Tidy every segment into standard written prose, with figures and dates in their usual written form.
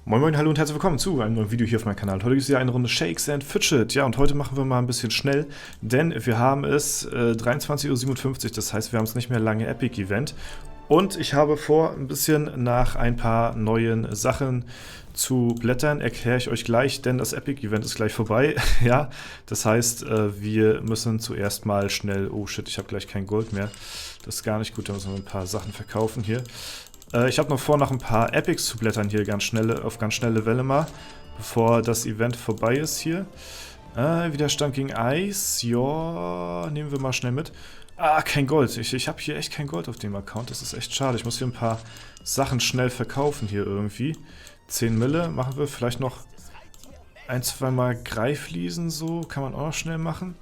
Moin Moin, hallo und herzlich willkommen zu einem neuen Video hier auf meinem Kanal. Heute gibt es wieder eine Runde Shakes and Fidget. Ja, und heute machen wir mal ein bisschen schnell, denn wir haben es 23:57 Uhr, das heißt, wir haben es nicht mehr lange Epic-Event. Und ich habe vor, ein bisschen nach ein paar neuen Sachen zu blättern, erkläre ich euch gleich, denn das Epic-Event ist gleich vorbei. Ja, das heißt, wir müssen zuerst mal schnell... Oh shit, ich habe gleich kein Gold mehr. Das ist gar nicht gut, da müssen wir ein paar Sachen verkaufen hier. Ich habe noch vor, noch ein paar Epics zu blättern hier auf ganz schnelle Welle mal, bevor das Event vorbei ist hier. Widerstand gegen Eis, ja, nehmen wir mal schnell mit. Ah, kein Gold. Ich habe hier echt kein Gold auf dem Account, das ist echt schade. Ich muss hier ein paar Sachen schnell verkaufen hier irgendwie. 10 Mille machen wir, vielleicht noch ein, zwei Mal Greifliesen so, kann man auch noch schnell machen.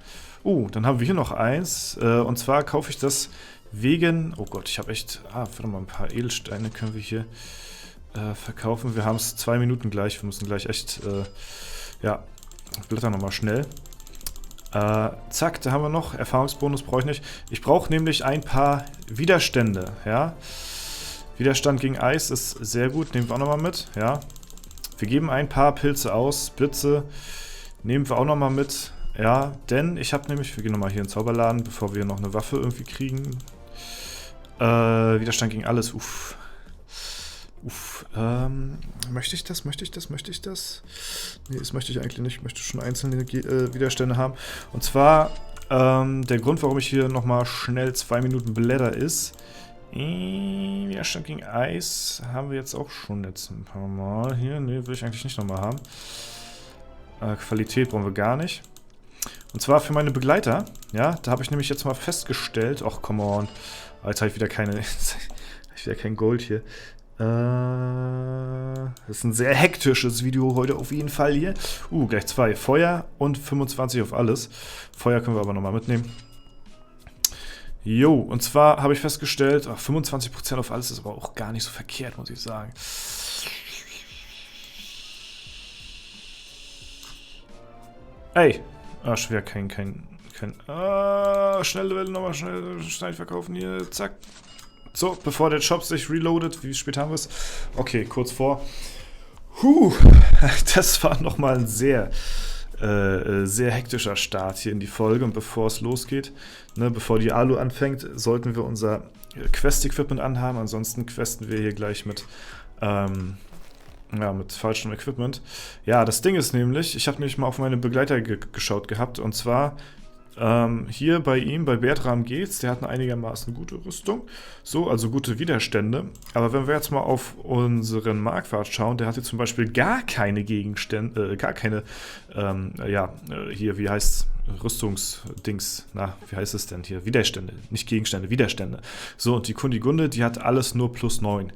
Dann haben wir hier noch eins, und zwar kaufe ich das... Wegen, oh Gott, ich habe echt, warte mal, ein paar Edelsteine können wir hier verkaufen. Wir haben es 2 Minuten gleich, wir müssen gleich echt, ja, blättern nochmal schnell. Zack, da haben wir noch, Erfahrungsbonus brauche ich nicht. Ich brauche nämlich ein paar Widerstände, ja. Widerstand gegen Eis ist sehr gut, nehmen wir auch nochmal mit, ja. Wir geben ein paar Pilze aus, Blitze nehmen wir auch nochmal mit. Ja, denn ich habe nämlich, wir gehen nochmal hier in den Zauberladen, bevor wir noch eine Waffe irgendwie kriegen. Widerstand gegen alles, möchte ich das? Nee, das möchte ich eigentlich nicht. Ich möchte schon einzelne Widerstände haben. Und zwar, der Grund, warum ich hier nochmal schnell 2 Minuten blätter ist, Widerstand gegen Eis haben wir jetzt auch schon jetzt ein paar Mal hier. Nee, will ich eigentlich nicht nochmal haben. Qualität brauchen wir gar nicht. Und zwar für meine Begleiter, ja, da habe ich nämlich jetzt mal festgestellt, ach, come on, jetzt habe ich wieder kein Gold hier. Das ist ein sehr hektisches Video heute auf jeden Fall hier. Gleich 2, Feuer und 25 auf alles. Feuer können wir aber nochmal mitnehmen. Jo, und zwar habe ich festgestellt, 25% auf alles ist aber auch gar nicht so verkehrt, muss ich sagen. Ey! Schwer, schnelle Welle, nochmal schnell verkaufen hier, zack. So, bevor der Shop sich reloadet, wie spät haben wir es? Okay, kurz vor. Das war nochmal ein sehr hektischer Start hier in die Folge. Und bevor es losgeht, ne, bevor die Alu anfängt, sollten wir unser Quest-Equipment anhaben. Ansonsten questen wir hier gleich mit falschem Equipment. Ja, das Ding ist nämlich, ich habe nämlich mal auf meine Begleiter geschaut gehabt, und zwar hier bei ihm, bei Bertram geht's, der hat eine einigermaßen gute Rüstung, so, also gute Widerstände, aber wenn wir jetzt mal auf unseren Marquardt schauen, der hat hier zum Beispiel gar keine Gegenstände, hier, wie heißt's, Rüstungsdings, wie heißt es denn hier, Widerstände, nicht Gegenstände, Widerstände. So, und die Kunigunde, die hat alles nur plus 9,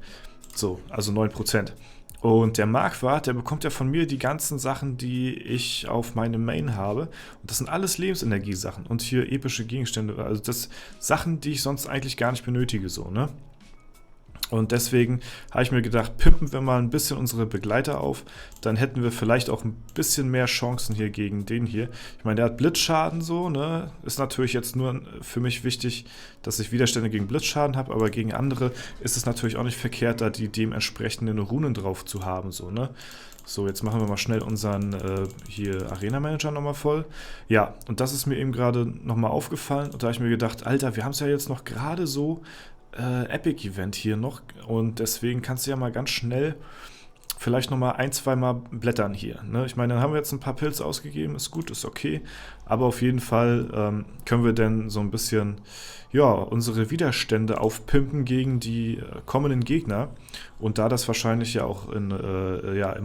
so, also 9%. Und der Marquardt, der bekommt ja von mir die ganzen Sachen, die ich auf meinem Main habe. Und das sind alles Lebensenergiesachen. Und hier epische Gegenstände, also das Sachen, die ich sonst eigentlich gar nicht benötige, so, ne? Und deswegen habe ich mir gedacht, pimpen wir mal ein bisschen unsere Begleiter auf. Dann hätten wir vielleicht auch ein bisschen mehr Chancen hier gegen den hier. Ich meine, der hat Blitzschaden so, ne? Ist natürlich jetzt nur für mich wichtig, dass ich Widerstände gegen Blitzschaden habe. Aber gegen andere ist es natürlich auch nicht verkehrt, da die dementsprechenden Runen drauf zu haben, so, ne? So, jetzt machen wir mal schnell unseren hier Arena-Manager nochmal voll. Ja, und das ist mir eben gerade nochmal aufgefallen. Und da habe ich mir gedacht, Alter, wir haben es ja jetzt noch gerade so... Epic-Event hier noch, und deswegen kannst du ja mal ganz schnell vielleicht nochmal 1-2 Mal blättern hier, ne? Ich meine, dann haben wir jetzt ein paar Pilze ausgegeben, ist gut, ist okay, aber auf jeden Fall können wir dann so ein bisschen, ja, unsere Widerstände aufpimpen gegen die kommenden Gegner, und da das wahrscheinlich ja auch im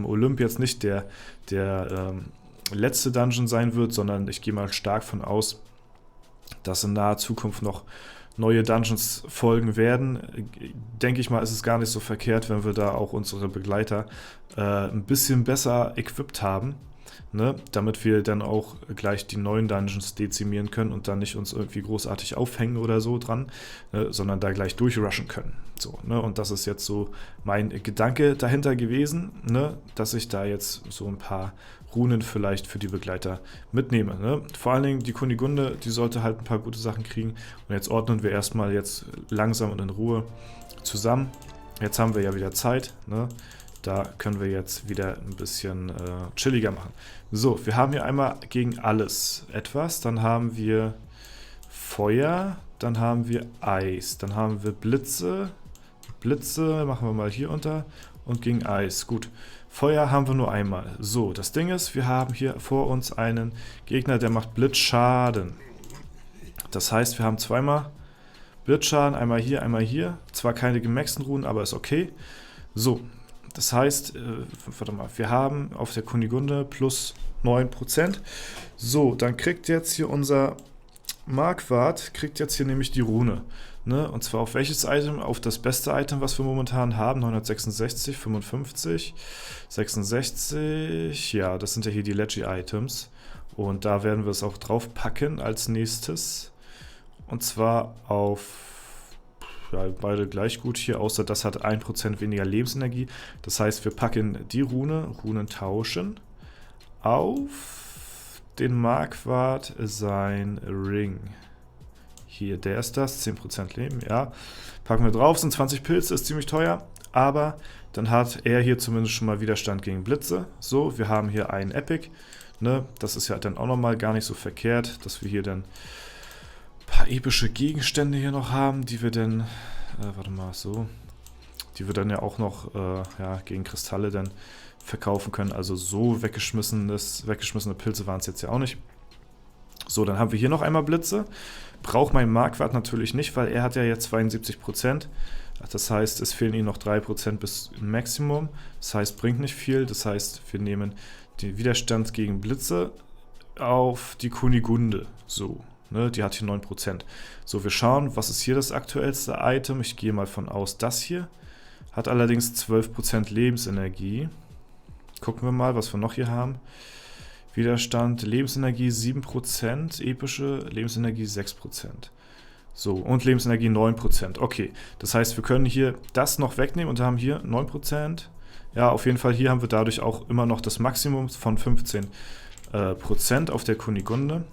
Olymp jetzt nicht der letzte Dungeon sein wird, sondern ich gehe mal stark von aus, dass in naher Zukunft noch neue Dungeons folgen werden, denke ich mal, ist es gar nicht so verkehrt, wenn wir da auch unsere Begleiter ein bisschen besser equipped haben, ne? Damit wir dann auch gleich die neuen Dungeons dezimieren können und dann nicht uns irgendwie großartig aufhängen oder so dran, ne? Sondern da gleich durchrushen können. So, ne? Und das ist jetzt so mein Gedanke dahinter gewesen, ne? Dass ich da jetzt so ein paar Runen vielleicht für die Begleiter mitnehme. Ne? Vor allen Dingen die Kunigunde, die sollte halt ein paar gute Sachen kriegen. Und jetzt ordnen wir erstmal jetzt langsam und in Ruhe zusammen. Jetzt haben wir ja wieder Zeit, ne? Da können wir jetzt wieder ein bisschen chilliger machen. So, wir haben hier einmal gegen alles etwas. Dann haben wir Feuer, dann haben wir Eis, dann haben wir Blitze. Blitze machen wir mal hier unter und gegen Eis. Gut, Feuer haben wir nur einmal. So, das Ding ist, wir haben hier vor uns einen Gegner, der macht Blitzschaden. Das heißt, wir haben zweimal Blitzschaden, einmal hier. Zwar keine gemaxten Runen, aber ist okay. So, das heißt, warte mal, wir haben auf der Kunigunde plus 9%. So, dann kriegt jetzt hier unser Marquardt, kriegt jetzt hier nämlich die Rune. Ne? Und zwar auf welches Item? Auf das beste Item, was wir momentan haben, 966, 55, 66. Ja, das sind ja hier die Leggy-Items. Und da werden wir es auch drauf packen als nächstes. Und zwar auf, ja, beide gleich gut hier, außer das hat 1% weniger Lebensenergie. Das heißt, wir packen die Runen tauschen, auf den Marquardt sein Ring. Hier, der ist das, 10% Leben, ja. Packen wir drauf, sind 20 Pilze, ist ziemlich teuer, aber dann hat er hier zumindest schon mal Widerstand gegen Blitze. So, wir haben hier einen Epic, ne? Das ist ja dann auch nochmal gar nicht so verkehrt, dass wir hier dann paar epische Gegenstände hier noch haben, die wir dann, warte mal, so, die wir dann ja auch noch ja, gegen Kristalle dann verkaufen können. Also so weggeschmissene Pilze waren es jetzt ja auch nicht. So, dann haben wir hier noch einmal Blitze. Braucht mein Marquardt natürlich nicht, weil er hat ja jetzt 72%. Das heißt, es fehlen ihm noch 3% bis Maximum. Das heißt, bringt nicht viel. Das heißt, wir nehmen den Widerstand gegen Blitze auf die Kunigunde. So. Ne, die hat hier 9%. So, wir schauen, was ist hier das aktuellste Item. Ich gehe mal von aus, das hier hat allerdings 12% Lebensenergie. Gucken wir mal, was wir noch hier haben. Widerstand, Lebensenergie 7%, epische Lebensenergie 6%. So, und Lebensenergie 9%. Okay, das heißt, wir können hier das noch wegnehmen und haben hier 9%. Ja, auf jeden Fall, hier haben wir dadurch auch immer noch das Maximum von 15% auf der Kunigunde.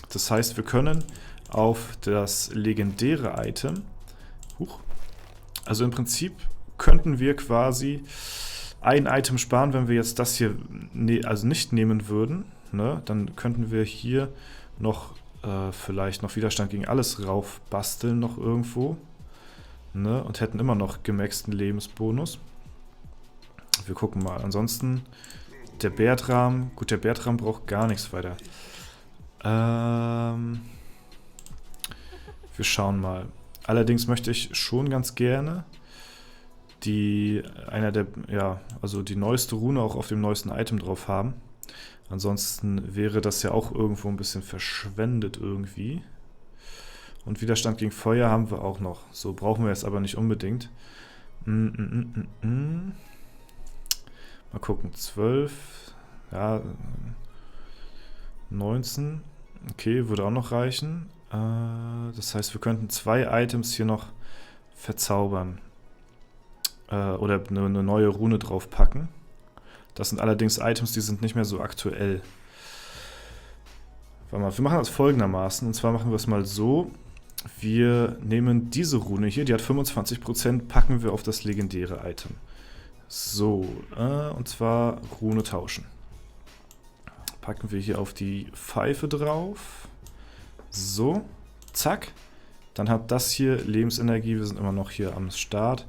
Das heißt, wir können auf das legendäre Item, also im Prinzip könnten wir quasi ein Item sparen, wenn wir jetzt das hier also nicht nehmen würden. Ne? Dann könnten wir hier noch vielleicht noch Widerstand gegen alles rauf basteln noch irgendwo. Ne? Und hätten immer noch gemaxten Lebensbonus. Wir gucken mal. Ansonsten der Bertram, gut, der Bertram braucht gar nichts weiter. Wir schauen mal. Allerdings möchte ich schon ganz gerne die neueste Rune auch auf dem neuesten Item drauf haben. Ansonsten wäre das ja auch irgendwo ein bisschen verschwendet irgendwie. Und Widerstand gegen Feuer haben wir auch noch. So brauchen wir jetzt aber nicht unbedingt. Mal gucken. 12. Ja. 19. Okay, würde auch noch reichen. Das heißt, wir könnten 2 Items hier noch verzaubern. Oder eine neue Rune drauf packen. Das sind allerdings Items, die sind nicht mehr so aktuell. Warte mal, wir machen das folgendermaßen. Und zwar machen wir es mal so. Wir nehmen diese Rune hier, die hat 25%, packen wir auf das legendäre Item. So, und zwar Rune tauschen. Packen wir hier auf die Pfeife drauf. So, zack. Dann hat das hier Lebensenergie. Wir sind immer noch hier am Start.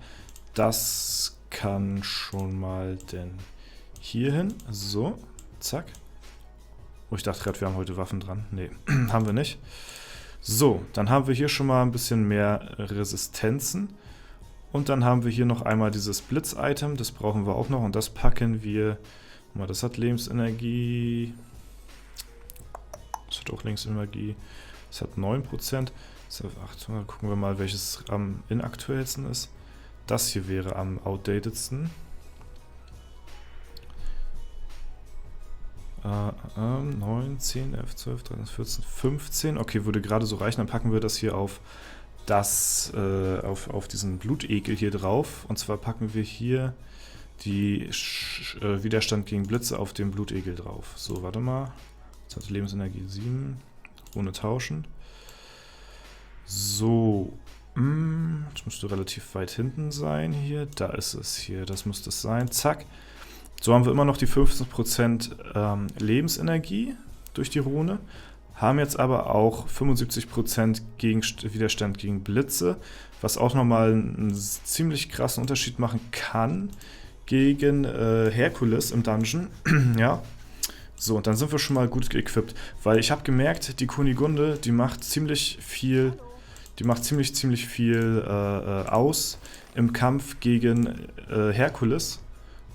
Das kann schon mal denn hier hin. So, zack. Oh, ich dachte gerade, wir haben heute Waffen dran. Nee, haben wir nicht. So, dann haben wir hier schon mal ein bisschen mehr Resistenzen. Und dann haben wir hier noch einmal dieses Blitz-Item. Das brauchen wir auch noch. Und das packen wir. Das hat Lebensenergie. Das hat auch Lebensenergie. Das hat 9%. Das hat 800. Gucken wir mal, welches am inaktuellsten ist. Das hier wäre am outdatedsten. 9, 10, 11, 12, 13, 14, 15. Okay, würde gerade so reichen. Dann packen wir das hier auf auf diesen Blutegel hier drauf. Und zwar packen wir hier die Widerstand gegen Blitze auf den Blutegel drauf. So, warte mal. Jetzt hat Lebensenergie 7. Ohne tauschen. So. Das müsste relativ weit hinten sein hier. Da ist es hier. Das müsste es sein. Zack. So haben wir immer noch die 15% Lebensenergie durch die Rune. Haben jetzt aber auch 75% Widerstand gegen Blitze. Was auch nochmal einen ziemlich krassen Unterschied machen kann gegen Herkules im Dungeon. Ja. So, und dann sind wir schon mal gut geequipt. Weil ich habe gemerkt, die Kunigunde, die macht ziemlich viel aus im Kampf gegen Herkules.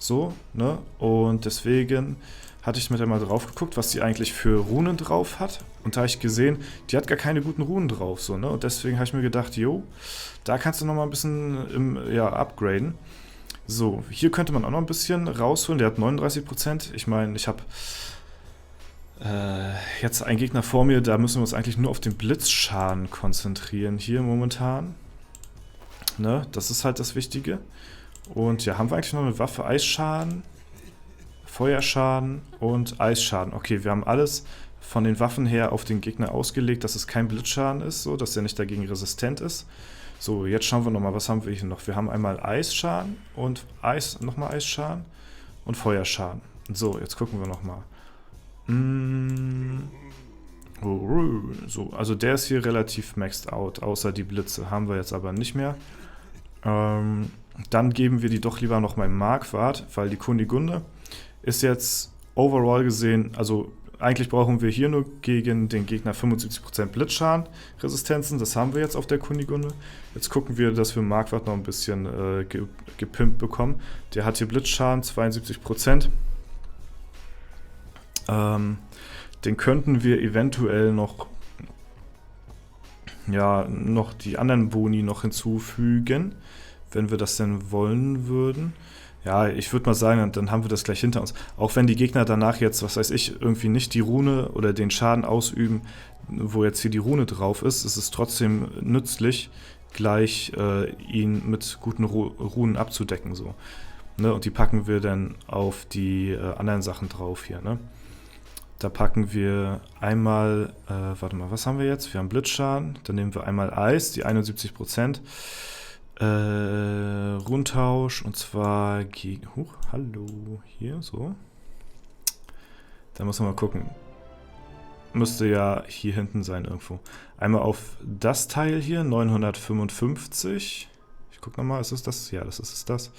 So, ne? Und deswegen hatte ich mir da mal drauf geguckt, was die eigentlich für Runen drauf hat. Und da habe ich gesehen, die hat gar keine guten Runen drauf. So, ne? Und deswegen habe ich mir gedacht, jo, da kannst du noch mal ein bisschen upgraden. So, hier könnte man auch noch ein bisschen rausholen. Der hat 39%. Ich meine, ich habe jetzt einen Gegner vor mir, da müssen wir uns eigentlich nur auf den Blitzschaden konzentrieren hier momentan. Ne? Das ist halt das Wichtige. Und ja, haben wir eigentlich noch eine Waffe? Eisschaden, Feuerschaden und Eisschaden. Okay, wir haben alles von den Waffen her auf den Gegner ausgelegt, dass es kein Blitzschaden ist, so, dass er nicht dagegen resistent ist. So, jetzt schauen wir nochmal, was haben wir hier noch? Wir haben einmal Eisschaden und nochmal Eisschaden und Feuerschaden. So, jetzt gucken wir nochmal. So, also der ist hier relativ maxed out, außer die Blitze haben wir jetzt aber nicht mehr. Dann geben wir die doch lieber noch mal im Marquardt, weil die Kunigunde ist jetzt overall gesehen, also eigentlich brauchen wir hier nur gegen den Gegner 75% Blitzschaden-Resistenzen, das haben wir jetzt auf der Kunigunde. Jetzt gucken wir, dass wir Marquardt noch ein bisschen gepimpt bekommen. Der hat hier Blitzschaden, 72%. Den könnten wir eventuell noch die anderen Boni noch hinzufügen, wenn wir das denn wollen würden. Ja, ich würde mal sagen, dann haben wir das gleich hinter uns. Auch wenn die Gegner danach jetzt, was weiß ich, irgendwie nicht die Rune oder den Schaden ausüben, wo jetzt hier die Rune drauf ist, ist es trotzdem nützlich, gleich ihn mit guten Runen abzudecken. So. Ne? Und die packen wir dann auf die anderen Sachen drauf hier, ne? Da packen wir einmal, warte mal, was haben wir jetzt? Wir haben Blitzschaden, dann nehmen wir einmal Eis, die 71%. Rundtausch und zwar gegen, hallo, hier, so. Da muss man mal gucken. Müsste ja hier hinten sein irgendwo. Einmal auf das Teil hier, 955. Ich guck nochmal, ist es das? Ja, das ist das.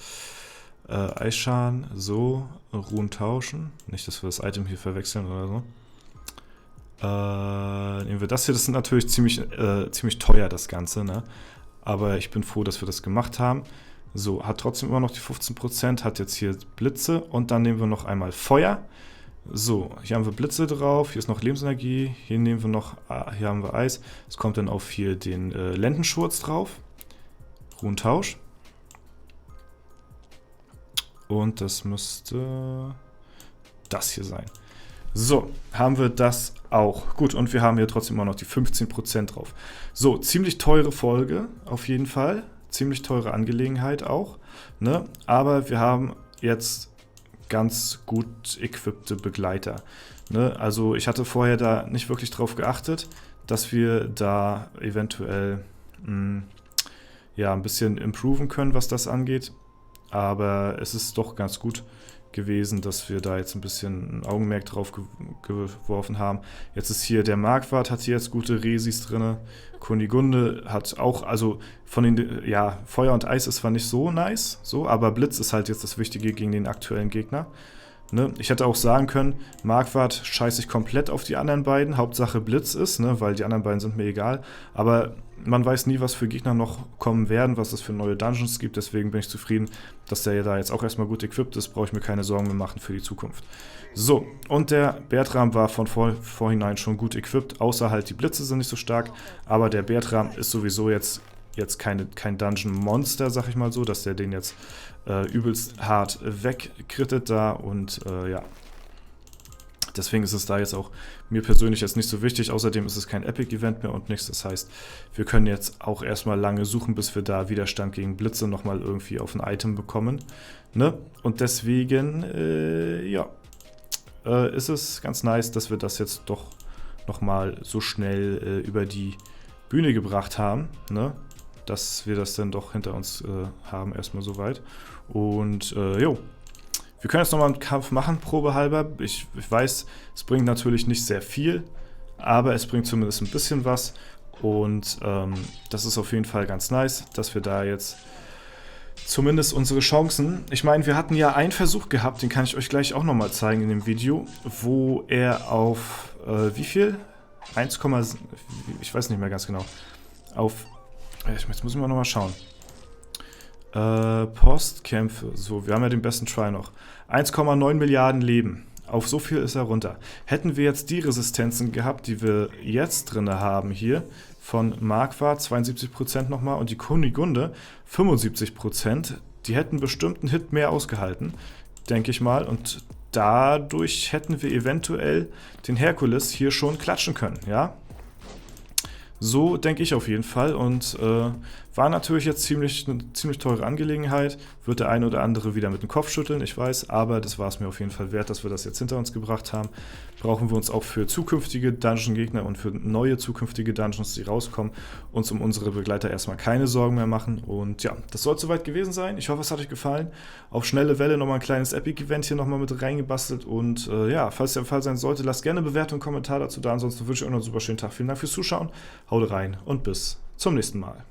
Eisschaden, so, Ruhen tauschen. Nicht, dass wir das Item hier verwechseln oder so. Nehmen wir das hier. Das ist natürlich ziemlich teuer, das Ganze, ne? Aber ich bin froh, dass wir das gemacht haben. So, hat trotzdem immer noch die 15%, hat jetzt hier Blitze und dann nehmen wir noch einmal Feuer. So, hier haben wir Blitze drauf, hier ist noch Lebensenergie, hier nehmen wir noch, hier haben wir Eis. Es kommt dann auf hier den Lendenschurz drauf. Ruhentausch. Und das müsste das hier sein. So, haben wir das auch. Gut, und wir haben hier trotzdem immer noch die 15% drauf. So, ziemlich teure Folge auf jeden Fall. Ziemlich teure Angelegenheit auch. Ne? Aber wir haben jetzt ganz gut equipte Begleiter. Ne? Also ich hatte vorher da nicht wirklich drauf geachtet, dass wir da eventuell ein bisschen improven können, was das angeht. Aber es ist doch ganz gut gewesen, dass wir da jetzt ein bisschen ein Augenmerk drauf geworfen haben. Jetzt ist hier der Marquardt, hat hier jetzt gute Resis drin. Kunigunde hat auch, also von den, Feuer und Eis ist zwar nicht so nice, so, aber Blitz ist halt jetzt das Wichtige gegen den aktuellen Gegner. Ne? Ich hätte auch sagen können, Marquardt scheiße ich komplett auf die anderen beiden, Hauptsache Blitz ist, ne? Weil die anderen beiden sind mir egal. Aber man weiß nie, was für Gegner noch kommen werden, was es für neue Dungeons gibt. Deswegen bin ich zufrieden, dass der da jetzt auch erstmal gut equipped ist. Brauche ich mir keine Sorgen mehr machen für die Zukunft. So, und der Bertram war von vorhinein schon gut equipped, außer halt die Blitze sind nicht so stark. Aber der Bertram ist sowieso jetzt kein Dungeon-Monster, sag ich mal so, dass der den jetzt übelst hart wegkrittet da und deswegen ist es da jetzt auch mir persönlich jetzt nicht so wichtig. Außerdem ist es kein Epic-Event mehr und nichts. Das heißt, wir können jetzt auch erstmal lange suchen, bis wir da Widerstand gegen Blitze nochmal irgendwie auf ein Item bekommen. Ne? Und deswegen, ist es ganz nice, dass wir das jetzt doch nochmal so schnell über die Bühne gebracht haben. Ne? dass wir das dann doch hinter uns haben, erstmal soweit. Und jo, wir können jetzt nochmal einen Kampf machen, probehalber. Ich weiß, es bringt natürlich nicht sehr viel, aber es bringt zumindest ein bisschen was. Und das ist auf jeden Fall ganz nice, dass wir da jetzt zumindest unsere Chancen. Ich meine, wir hatten ja einen Versuch gehabt, den kann ich euch gleich auch nochmal zeigen in dem Video, wo er auf wie viel? 1, ich weiß nicht mehr ganz genau. Auf, jetzt müssen wir nochmal schauen. Postkämpfe, so, wir haben ja den besten Try noch. 1,9 Milliarden Leben. Auf so viel ist er runter. Hätten wir jetzt die Resistenzen gehabt, die wir jetzt drin haben hier, von Marquardt 72% nochmal und die Kunigunde 75%, die hätten bestimmt einen Hit mehr ausgehalten, denke ich mal. Und dadurch hätten wir eventuell den Herkules hier schon klatschen können, ja? So denke ich auf jeden Fall und war natürlich jetzt eine ziemlich teure Angelegenheit. Wird der eine oder andere wieder mit dem Kopf schütteln, ich weiß, aber das war es mir auf jeden Fall wert, dass wir das jetzt hinter uns gebracht haben. Brauchen wir uns auch für zukünftige Dungeon-Gegner und für neue zukünftige Dungeons, die rauskommen, uns um unsere Begleiter erstmal keine Sorgen mehr machen. Und ja, das soll es soweit gewesen sein. Ich hoffe, es hat euch gefallen. Auf schnelle Welle nochmal ein kleines Epic-Event hier nochmal mit reingebastelt. Und ja, falls der Fall sein sollte, lasst gerne eine Bewertung und einen Kommentar dazu da. Ansonsten wünsche ich euch noch einen super schönen Tag. Vielen Dank fürs Zuschauen. Haut rein und bis zum nächsten Mal.